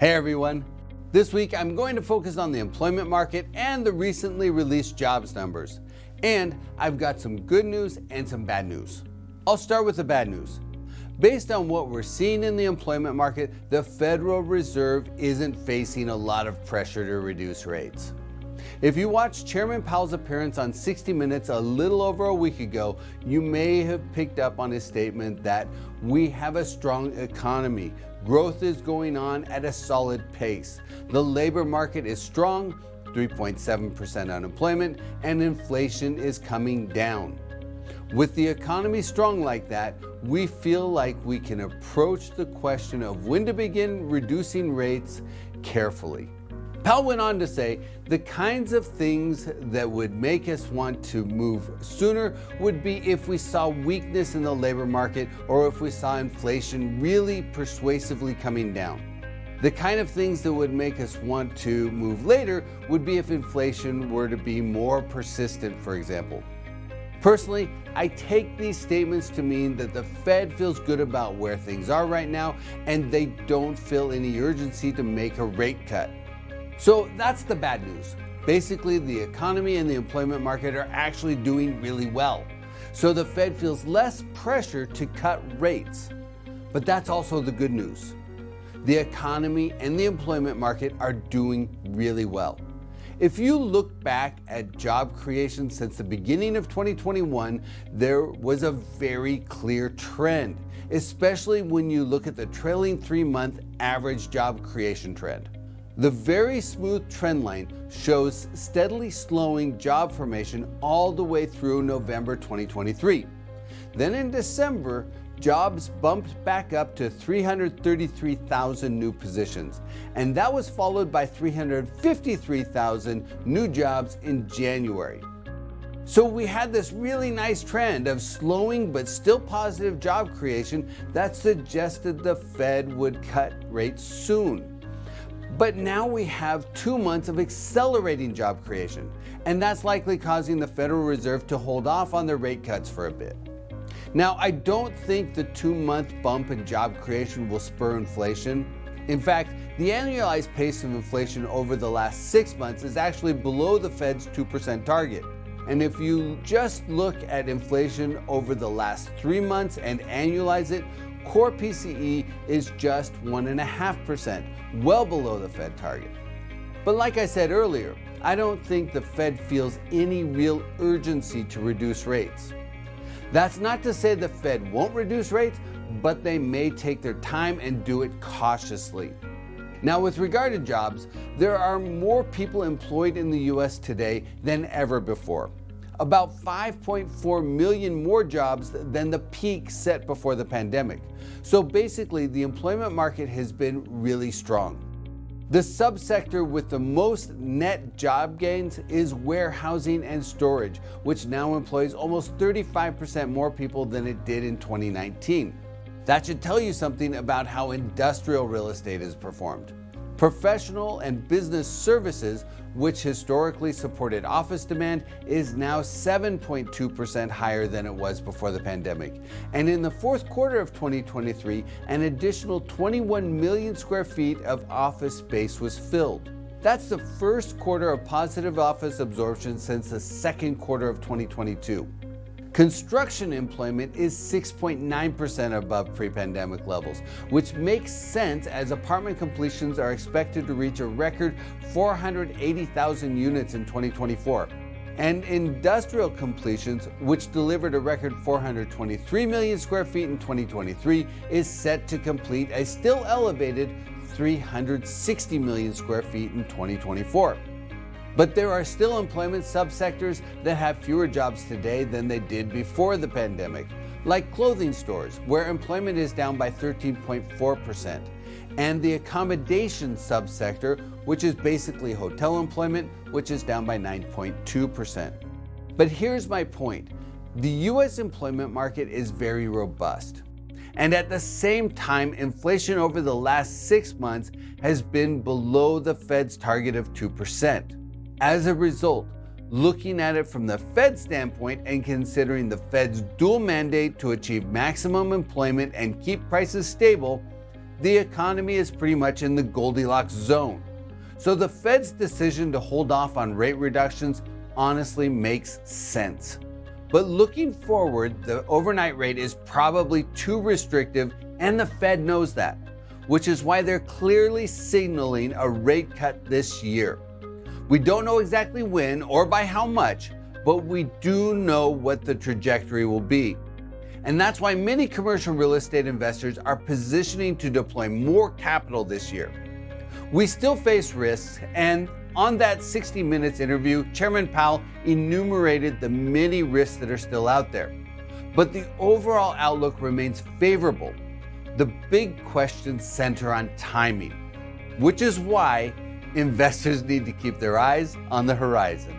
Hey everyone. This week I'm going to focus on the employment market and the recently released jobs numbers. And I've got some good news and some bad news. I'll start with the bad news. Based on what we're seeing in the employment market, the Federal Reserve isn't facing a lot of pressure to reduce rates. If you watched Chairman Powell's appearance on 60 Minutes a little over a week ago, you may have picked up on his statement that we have a strong economy. Growth is going on at a solid pace. The labor market is strong, 3.7% unemployment, and inflation is coming down. With the economy strong like that, we feel like we can approach the question of when to begin reducing rates carefully. Powell went on to say the kinds of things that would make us want to move sooner would be if we saw weakness in the labor market or if we saw inflation really persuasively coming down. The kind of things that would make us want to move later would be if inflation were to be more persistent, for example. Personally, I take these statements to mean that the Fed feels good about where things are right now and they don't feel any urgency to make a rate cut. So that's the bad news. Basically, the economy and the employment market are actually doing really well. So the Fed feels less pressure to cut rates. But that's also the good news. The economy and the employment market are doing really well. If you look back at job creation since the beginning of 2021, there was a very clear trend, especially when you look at the trailing 3-month average job creation trend. The very smooth trend line shows steadily slowing job formation all the way through November 2023. Then in December, jobs bumped back up to 333,000 new positions, and that was followed by 353,000 new jobs in January. So we had this really nice trend of slowing but still positive job creation that suggested the Fed would cut rates soon. But now we have 2 months of accelerating job creation, and that's likely causing the Federal Reserve to hold off on their rate cuts for a bit. Now, I don't think the 2-month bump in job creation will spur inflation. In fact, the annualized pace of inflation over the last 6 months is actually below the Fed's 2% target. And if you just look at inflation over the last 3 months and annualize it, core PCE is just 1.5%, well below the Fed target. But like I said earlier, I don't think the Fed feels any real urgency to reduce rates. That's not to say the Fed won't reduce rates, but they may take their time and do it cautiously. Now, with regard to jobs, there are more people employed in the US today than ever before. About 5.4 million more jobs than the peak set before the pandemic. So basically, the employment market has been really strong. The subsector with the most net job gains is warehousing and storage, which now employs almost 35% more people than it did in 2019. That should tell you something about how industrial real estate has performed. Professional and business services, which historically supported office demand, is now 7.2% higher than it was before the pandemic. And in the fourth quarter of 2023, an additional 21 million square feet of office space was filled. That's the first quarter of positive office absorption since the second quarter of 2022. Construction employment is 6.9% above pre-pandemic levels, which makes sense as apartment completions are expected to reach a record 480,000 units in 2024. And industrial completions, which delivered a record 423 million square feet in 2023, is set to complete a still elevated 360 million square feet in 2024. But there are still employment subsectors that have fewer jobs today than they did before the pandemic, like clothing stores, where employment is down by 13.4%, and the accommodation subsector, which is basically hotel employment, which is down by 9.2%. But here's my point. The US employment market is very robust. And at the same time, inflation over the last 6 months has been below the Fed's target of 2%. As a result, looking at it from the Fed standpoint and considering the Fed's dual mandate to achieve maximum employment and keep prices stable, the economy is pretty much in the Goldilocks zone. So the Fed's decision to hold off on rate reductions honestly makes sense. But looking forward, the overnight rate is probably too restrictive, and the Fed knows that, which is why they're clearly signaling a rate cut this year. We don't know exactly when or by how much, but we do know what the trajectory will be. And that's why many commercial real estate investors are positioning to deploy more capital this year. We still face risks, and on that 60 Minutes interview, Chairman Powell enumerated the many risks that are still out there. But the overall outlook remains favorable. The big questions center on timing, which is why investors need to keep their eyes on the horizon.